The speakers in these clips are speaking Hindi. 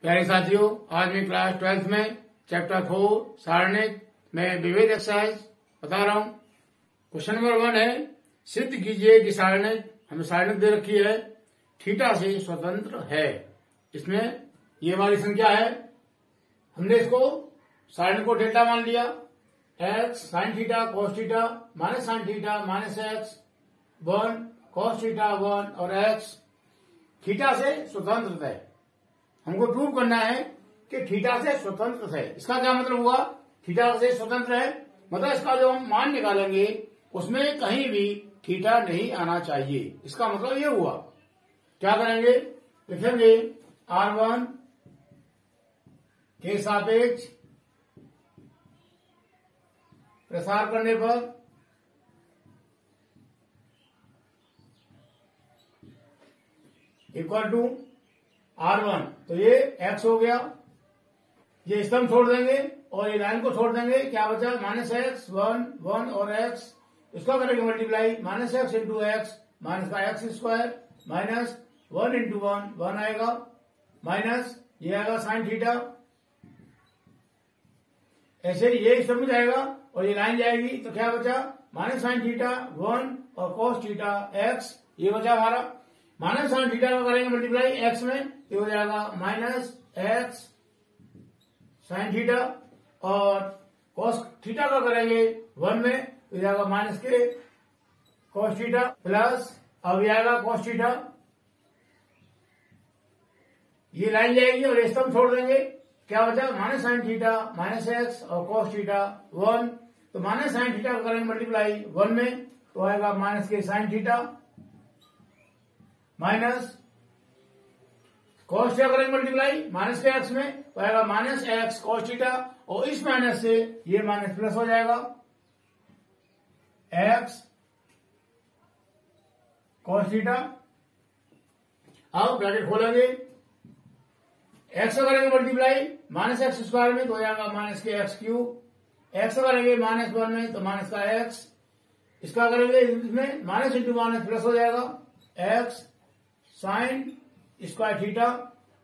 प्यारे साथियों, आज मैं क्लास 12th में चैप्टर 4 सारणिक में विविध एक्सरसाइज बता रहा हूँ। क्वेश्चन नंबर 1 है, सिद्ध कीजिए कि सारणिक, हमें सारणिक दे रखी है, थीटा से स्वतंत्र है। इसमें ये हमारी संख्या है, हमने इसको सारणिक को डेल्टा मान लिया। X sine theta cos theta minus sine theta minus x 1 cos theta 1 और एक्स थीटा से स्वतंत्र है। हमको प्रूव करना है कि थीटा से स्वतंत्र है। इसका क्या मतलब हुआ? थीटा से स्वतंत्र है मतलब इसका जो हम मान निकालेंगे उसमें कहीं भी थीटा नहीं आना चाहिए। इसका मतलब ये हुआ। क्या करेंगे? लिखेंगे R1 के सापेक्ष प्रसार करने पर इक्वल टू R1, तो ये x हो गया। ये स्तंभ छोड़ देंगे और ये लाइन को छोड़ देंगे। क्या बचा? माइनस एक्स 1 और x, इसका करेंगे multiply. Minus x into x minus का एक्स स्क्वायर माइनस 1 इंटू 1 आएगा माइनस ये आएगा साइन थीटा। ऐसे ही ये स्तंभ जाएगा और ये लाइन जाएगी, तो क्या बचा? माइनस साइन थीटा 1 और कॉस थीटा x, ये बचा हमारा। माइनस साइन थीटा का करेंगे मल्टीप्लाई एक्स में, तो हो जाएगा माइनस एक्स साइन थीटा और कॉस थीटा का करेंगे 1 में, तो हो जाएगा माइनस के कॉस थीटा प्लस अब ये आएगा कॉस थीटा। ये लाइन जाएगी और स्तंभ छोड़ देंगे। क्या बचा? Minus sine theta minus x और कॉस थीटा 1, तो माइनस साइन थीटा का करेंगे मल्टीप्लाई 1 में, तो आएगा माइनस के sine theta minus cos theta करेंगे मल्टीप्लाई माइनस के एक्स में, तो आएगा माइनस एक्स कॉस थीटा और इस माइनस से ये माइनस प्लस हो जाएगा एक्स कॉस थीटा। अब ब्रैकेट खोलेंगे, एक्स का करेंगे मल्टीप्लाई माइनस एक्स स्क्वायर में, तो हो जाएगा माइनस के एक्स क्यूब। एक्स का करेंगे माइनस 1 में, तो माइनस का एक्स, इसका करेंगे इसमें माइनस इंटू माइनस प्लस हो जाएगा एक्स साइन स्क्वायर थीटा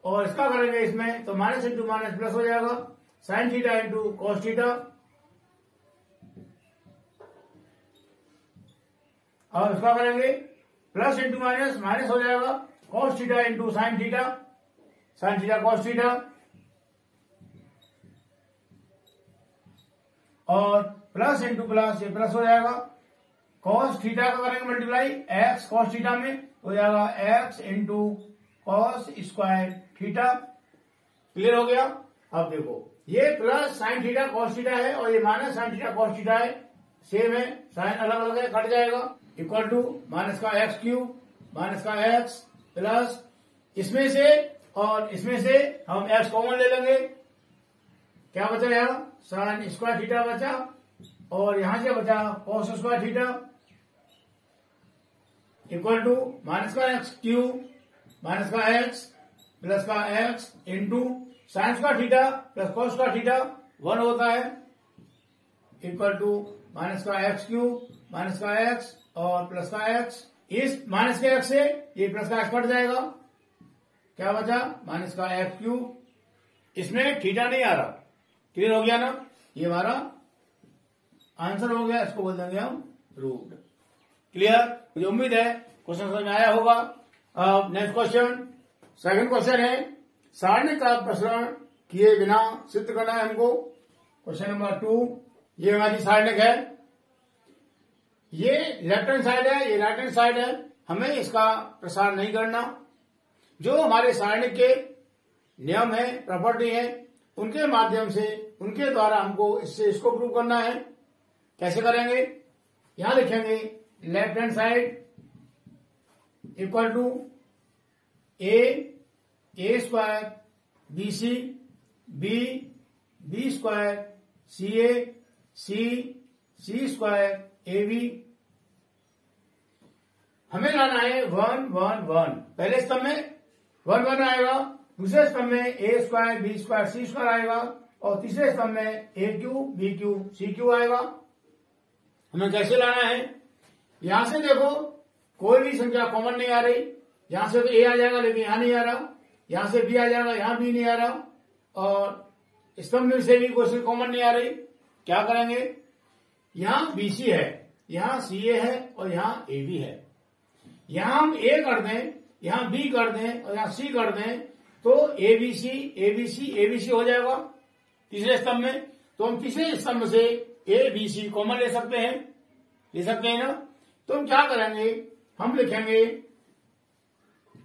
और इसका करेंगे इसमें, तो माइनस इंटू माइनस प्लस हो जाएगा sine theta into cos theta. और इसका करेंगे प्लस इंटू माइनस माइनस हो जाएगा cos theta into sine theta cos theta और प्लस इंटू प्लस ये प्लस हो जाएगा। कॉस थीटा का करेंगे मल्टीप्लाई एक्स कॉस थीटा में, हो जाएगा x into cos square theta. Clear हो गया? अब देखो, ये plus sine theta cos theta है और ये minus sine theta cos theta है, सेम है, साइन अलग अलग है, कट जाएगा। इक्वल टू माइनस का एक्स क्यूब माइनस का एक्स प्लस इसमें से और इसमें से हम एक्स कॉमन ले लेंगे। क्या बचा? यहाँ साइन स्क्वायर थीटा बचा और यहां से बचा cos square theta equal to minus का एक्स क्यूब माइनस का एक्स प्लस का x into sine square theta plus cos square theta 1 होता है इक्वल टू माइनस का एक्स क्यूब माइनस का एक्स और प्लस का एक्स। इस माइनस के एक्स से ये प्लस का एक्स कट जाएगा। क्या बचा? माइनस का एक्स क्यूब, इसमें थीटा नहीं आ रहा। क्लियर हो गया ना? ये हमारा आंसर हो गया, इसको बोल देंगे हम रूट। क्लियर? मुझे उम्मीद है क्वेश्चन समझ में आया होगा। अब नेक्स्ट क्वेश्चन, सेकंड क्वेश्चन है, सारणिक का प्रसरण किए बिना सिद्ध करना है हमको। क्वेश्चन नंबर 2, ये हमारी सारणिक है, ये लेफ्ट हैंड साइड है, ये राइट हैंड साइड है। हमें इसका प्रसार नहीं करना। जो हमारे सारणिक के नियम है, प्रॉपर्टी है, उनके माध्यम से, उनके द्वारा हमको इसको प्रूव करना है। कैसे करेंगे? यहां लिखेंगे left hand side equal to a square b square c square a b. हमें लाना है 1 1 1। पहले स्तंभ में 1 1 आएगा, दूसरे स्तंभ में ए square b square c square आएगा और तीसरे स्तंभ में ए cube B cube C cube आएगा। हमें कैसे लाना है? यहां से देखो कोई भी संख्या कॉमन नहीं आ रही, यहां से तो ए आ जाएगा लेकिन यहां नहीं आ रहा, यहां से बी आ जाएगा, यहां बी नहीं आ रहा, और स्तंभ में से भी कोई कॉमन नहीं आ रही। क्या करेंगे, यहां बीसी है, यहां सीए है और यहां ए बी है। यहां हम ए कर दें, यहां बी कर दें और यहां सी कर दें तो एबीसी एबीसी एबीसी हो जाएगा तीसरे स्तंभ में। तो हम तीसरे स्तंभ से ए बी सी कॉमन ले सकते हैं ना। तो हम क्या करेंगे, हम लिखेंगे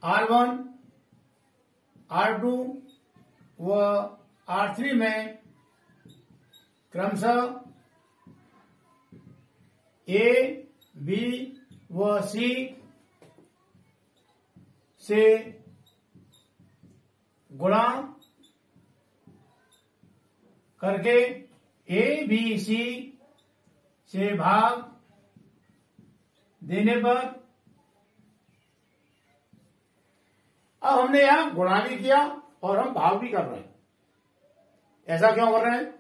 R1 R2 व R3 में क्रमशः ए बी व सी से गुणा करके ए बी सी से भाग देने पर, अब हमने यहां गुणा भी किया और हम भाग भी कर रहे हैं। ऐसा क्यों कर रहे हैं,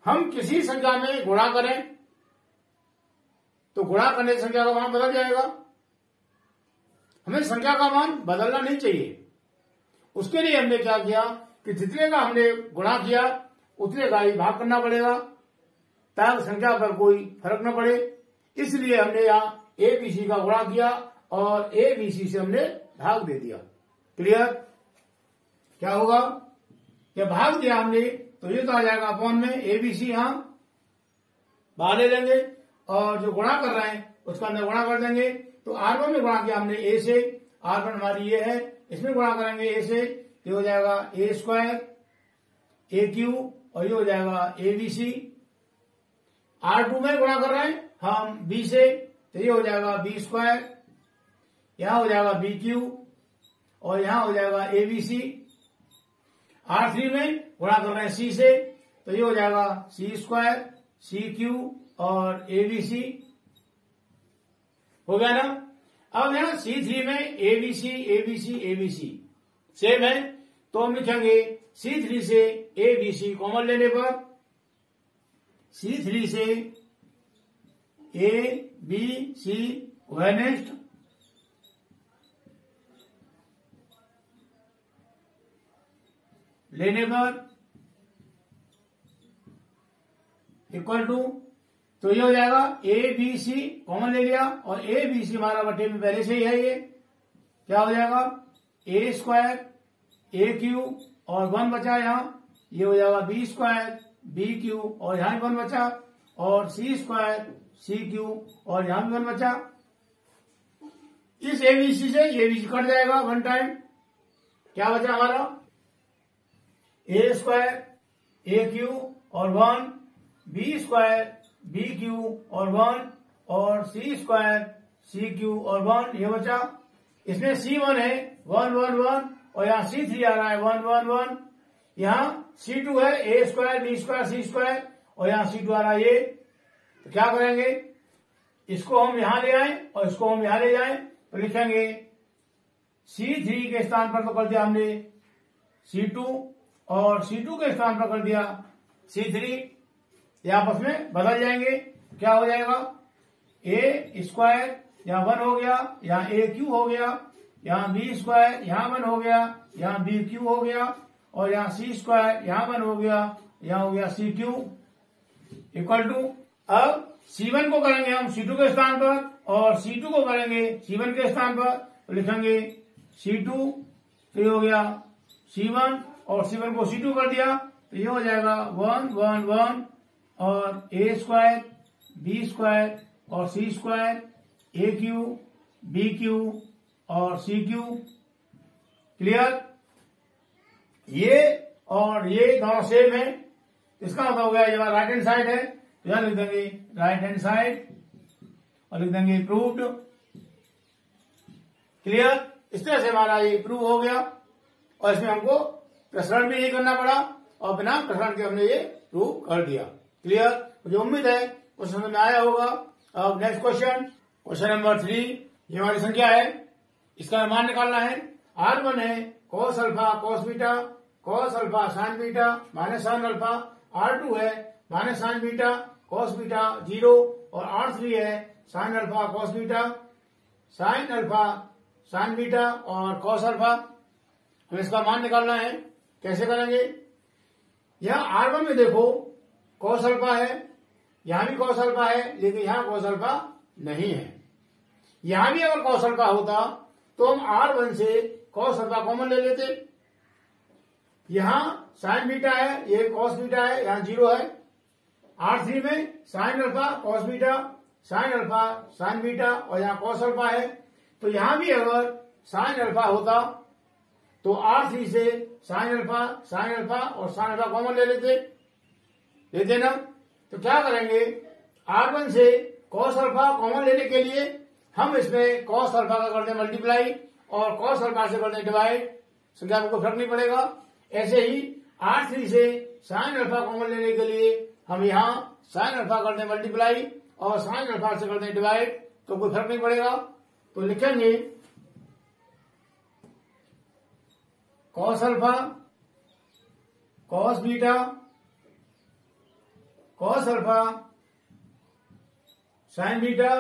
हम किसी संख्या में गुणा करें तो गुणा करने से संख्या का मान बदल जाएगा। हमें संख्या का मान बदलना नहीं चाहिए। उसके लिए हमने क्या किया कि जितने का हमने गुणा किया उतने का ही भाग करना पड़ेगा ताकि संख्या पर कोई फर्क न पड़े। इसलिए हमने यहाँ ए बी सी का गुणा किया और ए बी सी से हमने भाग दे दिया। क्लियर, क्या होगा, जब भाग दिया हमने तो ये तो आ जाएगा अपॉन में ए बी सी, यहां बाहर ले लेंगे और जो गुणा कर रहे हैं उसका अंदर गुणा कर देंगे। तो R1 में गुणा किया हमने ए से, R1 हमारी ये है, इसमें गुणा करेंगे ए से, ये हो जाएगा ए स्क्वायर ए क्यू और ये हो जाएगा ए बी सी। R2 में गुणा कर रहे हैं हम बी से, तो ये हो जाएगा बी स्क्वायर, यहां हो जाएगा बी क्यू और यहां हो जाएगा ए बी सी। R3 में गुणा कर रहे हैं सी से, तो ये हो जाएगा सी स्क्वायर सी क्यू और ए बी सी। हो गया ना। अब यहां C3 में a b c a b c a b c same है, तो हम लिखेंगे C3 से ए बी सी कॉमन लेने पर C3 से ए बी सी वह नेक्स्ट लेने पर इक्वल टू, तो ये हो जाएगा ए बी सी कॉमन ले लिया और ए बी सी हमारा बटे में पहले से ही है, ये क्या हो जाएगा ए स्क्वायर ए क्यू और 1 बचा यहां, ये हो जाएगा बी स्क्वायर बी क्यू और यहां भी 1 बचा और सी स्क्वायर सी क्यू और यहां भी 1 बचा। इस एबीसी से ये भी कट जाएगा 1 टाइम, क्या बचा हमारा ए स्क्वायर ए क्यू और 1 बी स्क्वायर बी क्यू और 1 और सी स्क्वायर सी क्यू और 1 ये बचा। इसमें C1 है 1 1 1 और यहाँ C3 आ रहा है 1 1 1, यहाँ C2 है ए square b square c square और यहाँ C2 आ रहा है ये। तो क्या करेंगे, इसको हम यहां ले आए और इसको हम यहां ले जाएं, तो लिखेंगे C3 के स्थान पर तो कर दिया हमने C2 और C2 के स्थान पर कर दिया C3, ये आपस में बदल जाएंगे। क्या हो जाएगा ए स्क्वायर यहाँ 1 हो गया, यहाँ ए क्यू हो गया, यहाँ बी स्क्वायर यहाँ 1 हो गया, यहाँ बी क्यू हो गया और यहाँ सी स्क्वायर यहाँ 1 हो गया, यहाँ हो गया सी क्यू इक्वल टू। अब C1 को करेंगे हम C2 के स्थान पर और C2 को करेंगे C1 के स्थान पर, तो लिखेंगे C2 तो ये हो गया C1 और C1 को C2 कर दिया, तो ये हो जाएगा 1 1 1 और ए स्क्वायर बी स्क्वायर और सी स्क्वायर ए क्यू बी क्यू और सी क्यू। क्लियर, ये और ये दोनों सेम है, इसका मतलब हो गया ये राइट हैंड साइड है, तो यहां लिख देंगे राइट हैंड साइड और लिख देंगे प्रूव्ड। क्लियर, इस तरह से हमारा ये प्रूव हो गया और इसमें हमको प्रसारण भी नहीं करना पड़ा और बिना प्रसारण के हमने ये प्रूव कर दिया। क्लियर, मुझे उम्मीद है कुछ समझ में आया होगा। अब नेक्स्ट क्वेश्चन, क्वेश्चन नंबर 3, ये हमारी संख्या है, इसका मान निकालना है। R1 है cos alpha cos beta cos alpha sin beta minus sin alpha, R2 है minus sin beta cos beta 0 और R3 है sin alpha cos beta sin alpha sin beta और cos अल्फा। हम इसका मान निकालना है। कैसे करेंगे? यहां R1 में देखो cos अल्फा है, यहां भी cos अल्फा है, लेकिन यहां cos अल्फा नहीं है। यहां भी अगर cos अल्फा होता तो हम R1 से cos अल्फा कॉमन ले लेते। यहां sin बीटा है, ये cos बीटा है, यहां 0 है। R3 में sin alpha cos beta, sin alpha sin beta और यहाँ cos अल्फा है। तो यहां भी अगर sin अल्फा होता तो R3 से sin अल्फा और sin अल्फा कॉमन ले लेते ना। तो क्या करेंगे? R1 से cos अल्फा कॉमन लेने के लिए हम इसमें cos अल्फा का कर दें मल्टीप्लाई और cos अल्फा से कर दें डिवाइड, संख्या में कोई फर्क नहीं पड़ेगा। ऐसे ही R3 से sin अल्फा कॉमन लेने के लिए हम यहाँ sin अल्फा कर दें मल्टीप्लाई और sin अल्फा से कर दें डिवाइड, तो कोई फर्क नहीं पड़ेगा। तो लिखेंगे cos alpha cos beta cos alpha sin beta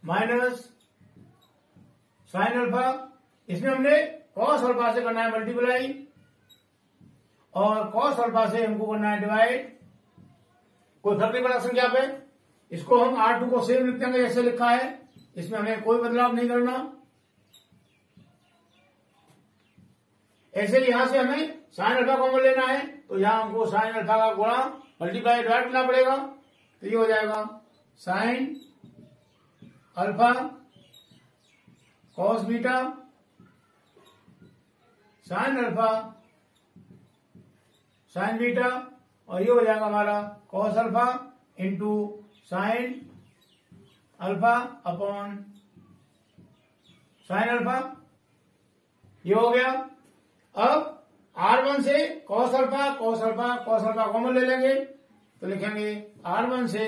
minus sin alpha. इसमें हमने cos अल्फा से करना है मल्टीप्लाई और cos अल्फा से हमको करना है डिवाइड, कोई फर्क नहीं पड़ा संख्या पे। इसको हम R2 को सेम लिख देंगे जैसे लिखा है, इसमें हमें कोई बदलाव नहीं करना। ऐसे यहां से हमें sin अल्फा कॉमन लेना है, तो यहां हमको sin अल्फा का गुणा मल्टीप्लाई डिवाइड करना पड़ेगा। तो ये हो जाएगा sin alpha cos beta sin alpha sin beta और ये हो जाएगा हमारा cos alpha into sin alpha upon sin alpha. ये हो गया। अब R1 से cos अल्फा कॉमन ले लेंगे, तो लिखेंगे R1 से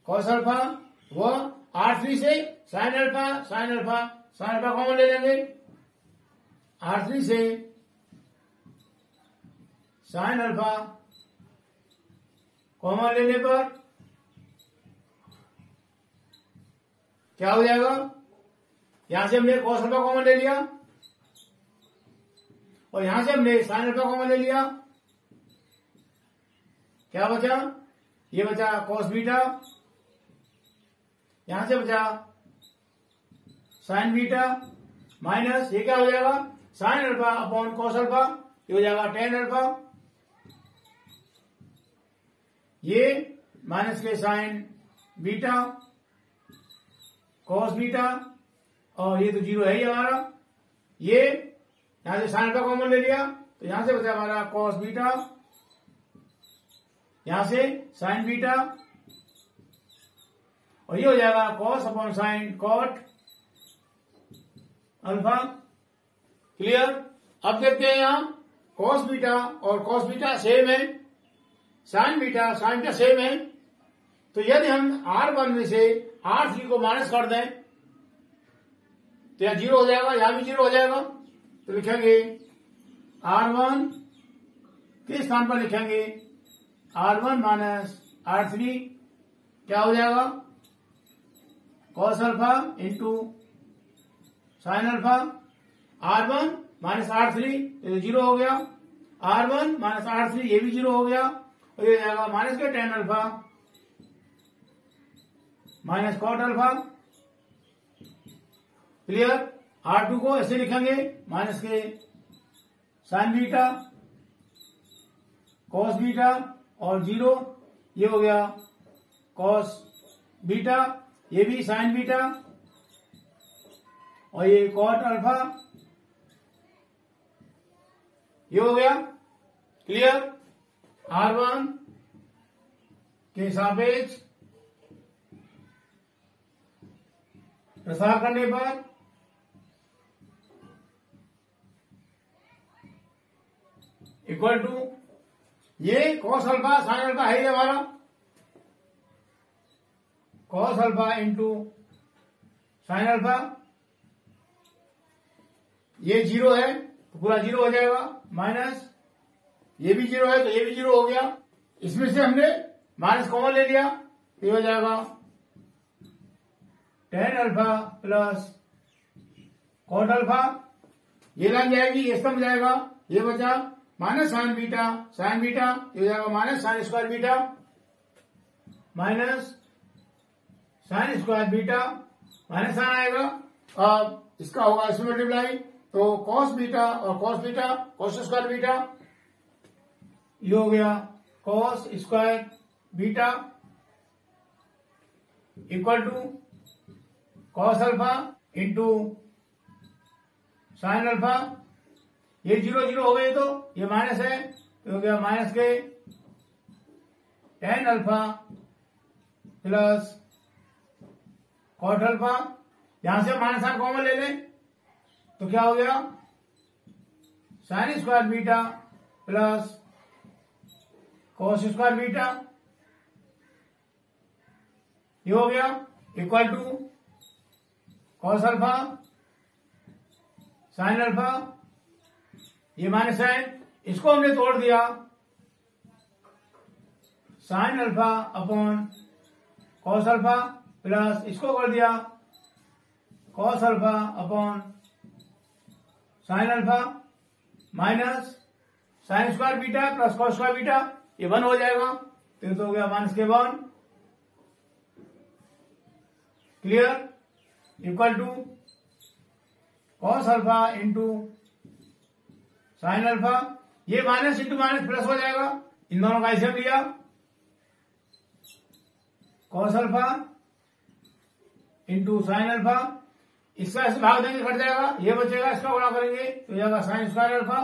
cos अल्फा व R3 से sin अल्फा कॉमन ले लेंगे। R3 से sin अल्फा कॉमन लेने पर क्या हो जाएगा? यहां से हमने cos अल्फा कॉमन ले लिया और यहां से हमने sin अल्फा कॉमन ले लिया। क्या बचा? ये बचा cos बीटा, यहां से बचा sin बीटा माइनस ये क्या हो जाएगा? sin alpha upon cos alpha, ये हो जाएगा tan अल्फा। ये माइनस के sin बीटा cos बीटा और ये तो 0 है ही हमारा। ये यहां से sin अल्फा कॉमन ले लिया, तो यहां से बचा हमारा cos बीटा, यहां से sin बीटा और ये हो जाएगा cos upon sin cot alpha. Clear? अब देखते हैं यहां cos बीटा और cos बीटा सेम है, sin बीटा सेम है। तो यदि हम R1 में से R3 को माइनस कर दें तो यहां 0 हो जाएगा, यहां भी 0 हो जाएगा। तो लिखेंगे R1 किस स्थान पर लिखेंगे? R1 माइनस R3 क्या हो जाएगा? cos alpha into sin alpha. R1 minus R3 तो 0 हो गया, R1 माइनस R3 ये भी 0 हो गया और ये जाएगा माइनस के tan alpha minus cot alpha. Clear? R2 को ऐसे लिखेंगे माइनस के sin बीटा cos बीटा और 0, ये हो गया cos बीटा, ये भी sin बीटा और ये cot अल्फा, ये हो गया। क्लियर? R1 के सापेक्ष प्रसार करने पर इक्वल टू ये cos अल्फा sin अल्फा है हमारा, cos alpha into sin alpha. ये 0 है तो पूरा 0 हो जाएगा, माइनस ये भी 0 है तो ये भी 0 हो गया। इसमें से हमने माइनस कॉमन ले लिया तो ये हो जाएगा tan alpha plus cot alpha ये लाइन जाएगी, ये स्तंभ जाएगा, ये बचा माइनस साइन बीटा, ये हो जाएगा minus sine square beta, minus sine square beta, minus sine आएगा। अब इसका होगा इसमें मल्टीप्लाई, तो कॉस बीटा और cos beta, cos square beta, ये हो गया cos square beta equal to cos alpha into sine alpha. ये 0 0 हो गए, तो ये माइनस है, तो हो गया माइनस के tan alpha plus cot alpha. यहां से माइनस साइन कॉमन ले लें, तो क्या हो गया sine square beta plus cos square beta, ये हो गया equal to cos alpha sine alpha, ये माइनस साइन, इसको हमने तोड़ दिया, sine alpha upon cos alpha plus इसको कर दिया cos alpha upon sine alpha minus sine square beta plus cos square beta, ये 1 हो जाएगा, तो ये तो हो गया माइनस के 1 clear, equal to cos alpha into sine alpha. ये माइनस इंटू माइनस प्लस हो जाएगा, इन दोनों का हिसाब लिया, cos alpha into sine alpha, इसका इस भाग देंगे कट जाएगा, ये बचेगा, इसका गुणा करेंगे तो जाएगा sine square alpha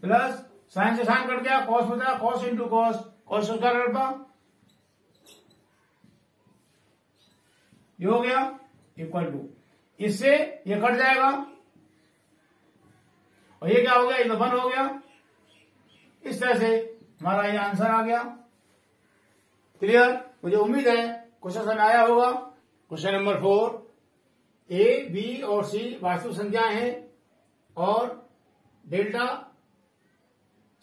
plus sign से साइन कट गया, कॉस बचा, cos into cos, cos square alpha, ये हो गया इक्वल टू, इससे ये कट जाएगा और ये क्या हो गया, ये तो 1 हो गया। इस तरह से हमारा ये आंसर आ गया। क्लियर, मुझे उम्मीद है क्वेश्चन समझ आया होगा। क्वेश्चन नंबर 4, ए बी और सी वास्तविक संख्याएं हैं और डेल्टा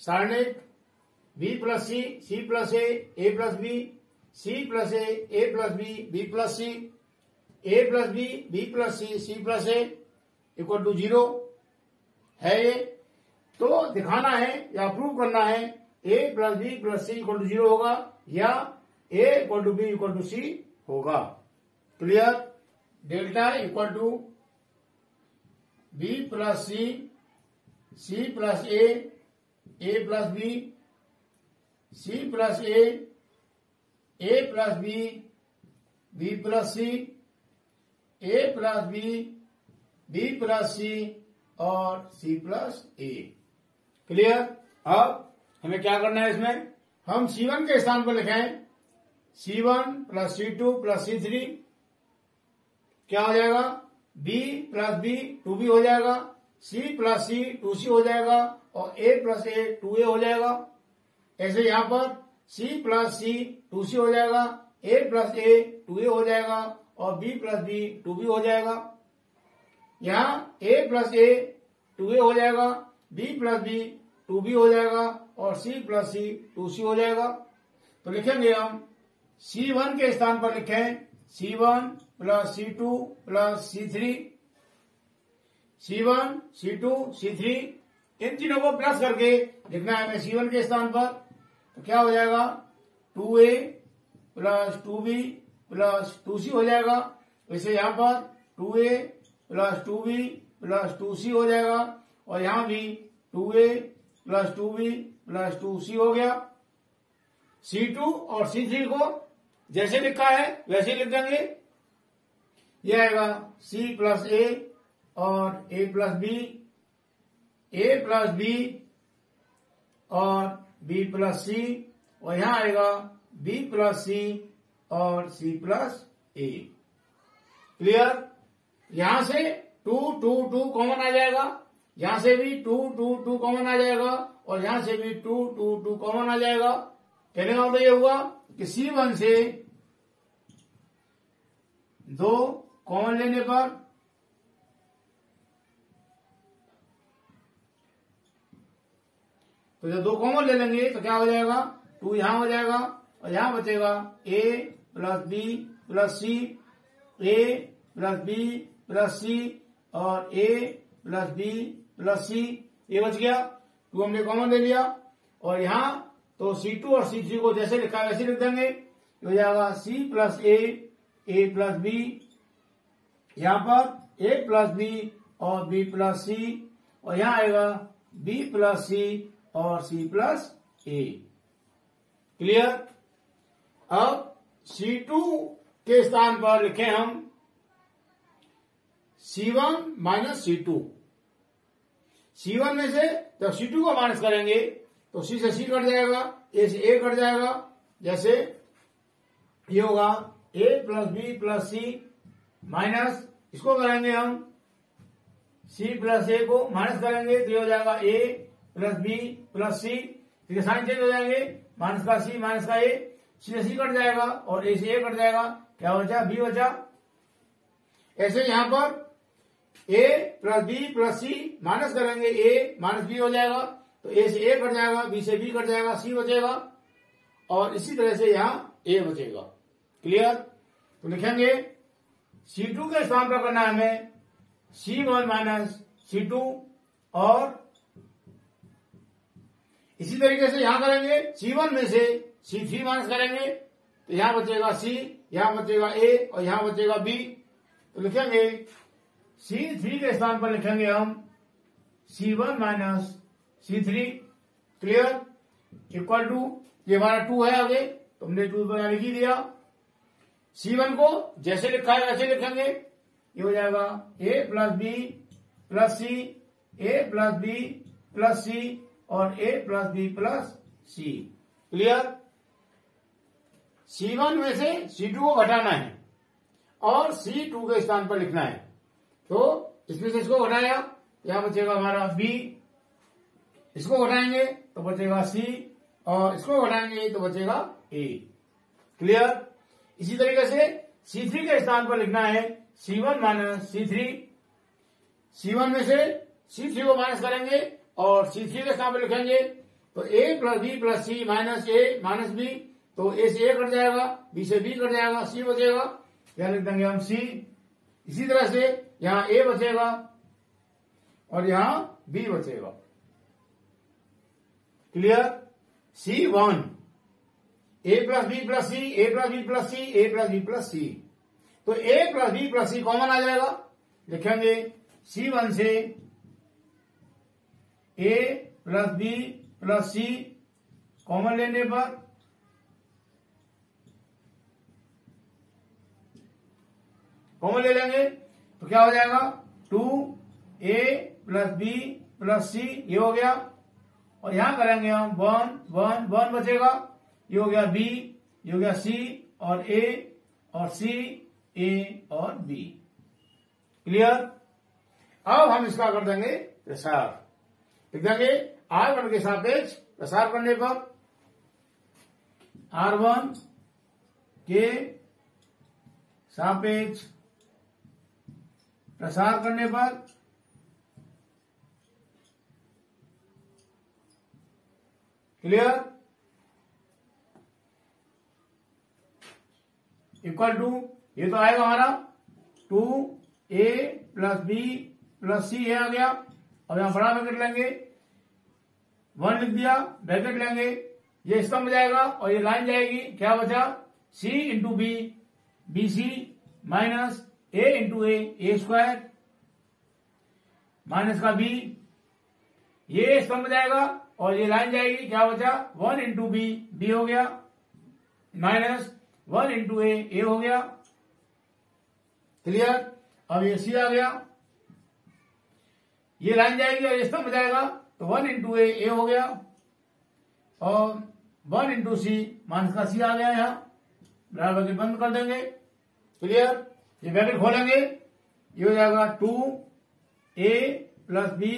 सारणिक b plus c plus a plus b, c plus a plus b plus c, a plus b plus c plus a equal to 0 है ये। तो दिखाना है या प्रूव करना है a plus b plus c equal to 0 होगा या a equal to b equal to c होगा। Clear, delta equal to b plus c plus a plus b, c plus a plus b plus c, a plus b plus c और सी प्लस ए। क्लियर, अब हमें क्या करना है, इसमें हम C1 के स्थान पर लिखें C1 plus C2 plus C3, क्या हो जाएगा, B प्लस B 2B हो जाएगा, C प्लस C 2C हो जाएगा और A प्लस A 2A हो जाएगा। ऐसे यहां पर C प्लस C 2C हो जाएगा, A प्लस A 2A हो जाएगा और B प्लस B 2B हो जाएगा। यहाँ A प्लस A 2A हो जाएगा, B प्लस B 2B हो जाएगा और C प्लस C 2C हो जाएगा। तो लिखेंगे हम C1 के स्थान पर लिखें C1 plus C2 plus C3, C1 C2 C3, इन तीनों को प्लस करके लिखना है हमें C1 के स्थान पर। तो क्या हो जाएगा, 2A plus 2B plus 2C हो जाएगा। वैसे यहां पर 2A plus 2B plus 2C हो जाएगा और यहां भी 2A plus 2B plus 2C हो गया। C2 और C3 को जैसे लिखा है वैसे ही लिख देंगे। यह आएगा C प्लस A और A plus B, A plus B और B प्लस C और यहां आएगा B प्लस C और C प्लस A। क्लियर, यहां से 2 2 2 कॉमन आ जाएगा, यहां से भी 2 2 2 कॉमन आ जाएगा और यहां से भी 2 2 2 कॉमन आ जाएगा। कहने का मतलब ये हुआ कि C1 से 2 कॉमन लेने पर तो जब 2 कॉमन ले लेंगे तो क्या हो जाएगा, 2 यहां हो जाएगा और यहां बचेगा A plus B plus C, A plus B plus c और a plus b plus c, ये बच गया। 2 हमने कॉमन ले लिया और यहां तो C2 और C3 को जैसे लिखा है वैसे लिख देंगे। हो जाएगा C plus a plus B, यहां पर ए प्लस बी और बी प्लस सी, और यहां आएगा बी प्लस सी और सी प्लस ए। क्लियर। अब C2 के स्थान पर लिखें हम C1 माइनस C2। C1 में से जब C2 को माइनस करेंगे तो C से C कट जाएगा, A से A कट जाएगा। जैसे ये होगा A plus b plus c minus, इसको करेंगे हम C प्लस A को माइनस करेंगे तो ये हो जाएगा A plus b plus c, ठीक है, साइन चेंज हो जाएंगे, माइनस का C माइनस का A, C से C कट जाएगा और A से A कट जाएगा, क्या बचा B बचा। ऐसे यहां पर A plus b plus c minus करेंगे, A माइनस बी हो जाएगा तो A से A कट जाएगा, B से B कट जाएगा, C बचेगा और इसी तरह से यहां A बचेगा। क्लियर। तो लिखेंगे C2 के स्थान पर करना है हमें C1 माइनस C2 और इसी तरीके से यहां करेंगे C1 में से C3 माइनस करेंगे तो यहां बचेगा C, यहां बचेगा A और यहां बचेगा B। तो लिखेंगे C3 के स्थान पर लिखेंगे हम C1 minus C3। Clear. Equal to, ये हमारा 2 है आगे तो हमने 2 तो यहां लिख ही दिया। C1 को जैसे लिखा है वैसे लिखेंगे, ये हो जाएगा A plus b plus c, A plus b plus c और A plus b plus c. Clear. C1 में से C2 को घटाना है और C2 के स्थान पर लिखना है, तो इसमें से इसको घटाया, यहां बचेगा हमारा B, इसको घटाएंगे तो बचेगा C और इसको घटाएंगे तो बचेगा A। क्लियर। इसी तरीके से C3 के स्थान पर लिखना है C1 माइनस C3। C1 में से C3 को माइनस करेंगे और C3 के स्थान पर लिखेंगे तो A plus b plus c minus A minus B, तो A से A कट जाएगा, B से B कट जाएगा, C बचेगा, यहां लिख देंगे हम C। इसी तरह से यहां A बचेगा और यहां B बचेगा। Clear. C1 A plus b plus c, A plus b plus c, A plus b plus c, तो A plus b plus c common आ जाएगा। लिखेंगे C1 से A plus b plus c common लेने पर कॉमन ले लेंगे तो क्या हो जाएगा 2A plus b plus c, ये हो गया और यहां करेंगे हम 1 बचेगा, ये हो गया B, ये हो गया C और A और C, A और B। क्लियर। अब हम इसका कर देंगे प्रसार, लिख देंगे R1 के सापेक्ष प्रसार करने पर, R1 के सापेक्ष प्रसार करने पर क्लियर। इक्वल टू, ये तो आएगा हमारा 2A plus b plus c, ये आ गया। अब यहां बड़ा ब्रैकेट लेंगे, 1 लिख दिया, ब्रैकेट लेंगे, ये स्तंभ जाएगा और ये लाइन जाएगी, क्या बचा C into b, b c minus A into a square minus का B, ये स्तंभ जाएगा और ये लाइन जाएगी, क्या बचा 1 इंटू बी, बी हो गया, माइनस 1 इंटू ए हो गया। क्लियर। अब ये C आ गया, ये लाइन जाएगी और ये स्तंभ जाएगा तो 1 इंटू ए हो गया और 1 इंटू सी माइनस का C आ गया, यहां बराबर के बंद कर देंगे। क्लियर। ये ब्रैकेट खोलेंगे, ये हो जाएगा 2A प्लस बी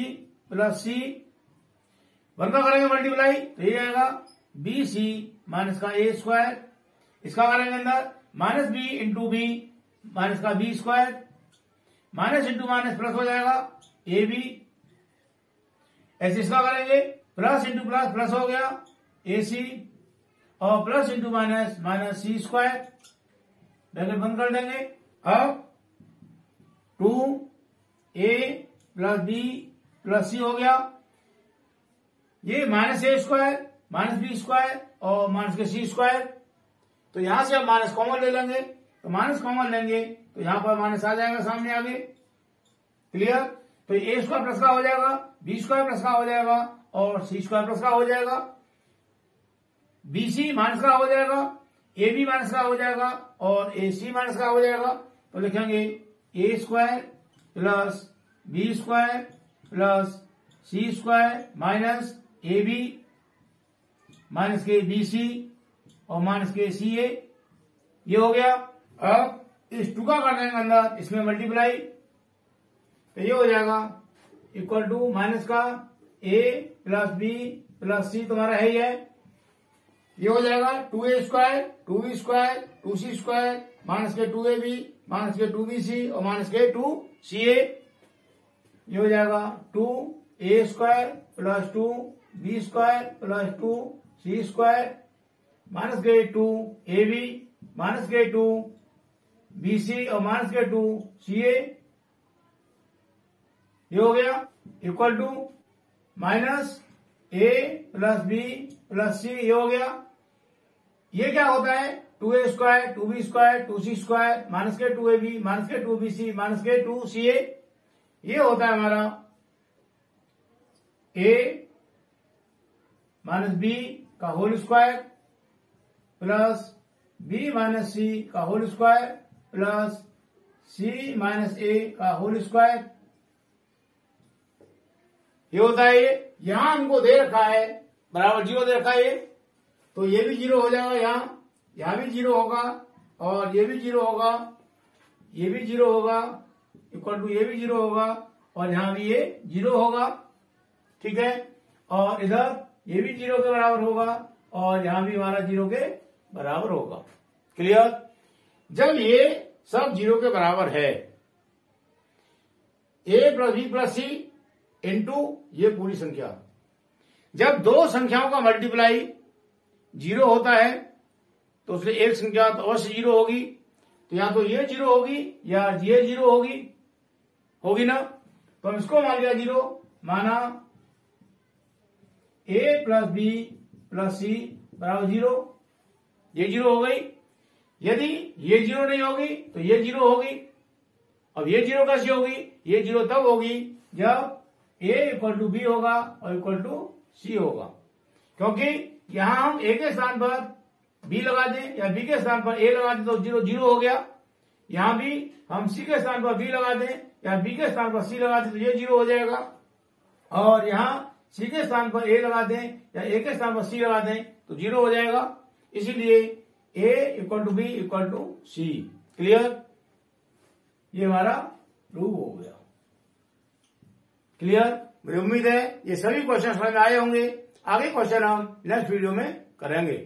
प्लस सी, 1 का करेंगे मल्टीप्लाई तो ये आएगा BC माइनस का A स्क्वायर, इसका करेंगे अंदर minus B into b minus का B square, minus into minus plus हो जाएगा AB, ऐसे इसका करेंगे प्लस इंटू प्लस प्लस हो गया AC और plus into minus minus C square, bracket बंद कर देंगे। अब 2a प्लस बी प्लस सी हो गया। ये माइनस ए स्क्वायर माइनस बी स्क्वायर और माइनस के सी स्क्वायर, तो यहां से हम माइनस कॉमन ले लेंगे, तो माइनस कॉमन लेंगे तो यहां पर माइनस आ जाएगा सामने आगे। क्लियर? तो ए स्क्वायर प्लस का हो जाएगा, बी स्क्वायर प्लस का हो जाएगा और सी स्क्वायर प्लस का हो जाएगा। बी सी माइनस का हो जाएगा, ए बी माइनस का हो जाएगा और ए सी माइनस का हो जाएगा। तो लिखेंगे a square plus b square plus c square minus a b minus के बी सी और माइनस के सी ए, ये हो गया। अब इस 2 का कर देंगे अंदर, इसमें मल्टीप्लाई, तो ये हो जाएगा इक्वल टू माइनस का ए प्लस बी प्लस सी तुम्हारा है ही है, ये हो जाएगा 2a square 2b square 2c square minus के 2ab माइनस के 2bc और माइनस के 2ca, ये हो जाएगा 2a square plus 2b square plus 2c square minus के 2ab माइनस के 2bc और माइनस के 2ca, ये हो गया equal to minus a plus b plus c, ये हो गया। ये क्या होता है 2a square 2b square 2c square minus के 2ab माइनस के 2bc माइनस के 2ca, ये होता है हमारा a माइनस बी का whole square plus b minus c का whole square plus c minus a का होल स्क्वायर, ये होता है। ये यहां हमको दे रखा है बराबर 0 दे रखा है, तो ये भी 0 हो जाएगा, यहां भी 0 होगा और ये भी 0 होगा, ये भी 0 होगा इक्वल टू ये भी 0 होगा और यहां भी ये 0 होगा, ठीक है। और इधर ये भी 0 के बराबर होगा और यहां भी हमारा 0 के बराबर होगा। क्लियर? जब ये सब 0 के बराबर है, a plus b plus c into ये पूरी संख्या, जब 2 संख्याओं का मल्टीप्लाई 0 होता है तो उसमें एक संख्या तो अवश्य 0 होगी, तो या तो ये 0 होगी या ये 0 होगी ना, तो हम इसको मान लिया 0, माना a प्लस बी प्लस सी बराबर 0, ये 0 हो गई। यदि ये 0 नहीं होगी तो ये 0 होगी। अब ये 0 कैसी होगी? ये 0 तब होगी जब a इक्वल टू बी होगा और इक्वल टू सी होगा, क्योंकि यहां हम a के स्थान पर b लगा दें या b के स्थान पर a लगा दें तो 0 0 हो गया। यहां भी हम c के स्थान पर b लगा दें या b के स्थान पर c लगा दें तो ये 0 हो जाएगा, और यहां c के स्थान पर a लगा दें या a के स्थान पर c लगा दें तो 0 हो जाएगा। इसीलिए a equal to b equal to c. Clear? ये हमारा प्रूव हो गया। क्लियर? मुझे उम्मीद है ये सभी क्वेश्चन समझ में आए होंगे। आगे क्वेश्चन हम नेक्स्ट वीडियो में करेंगे।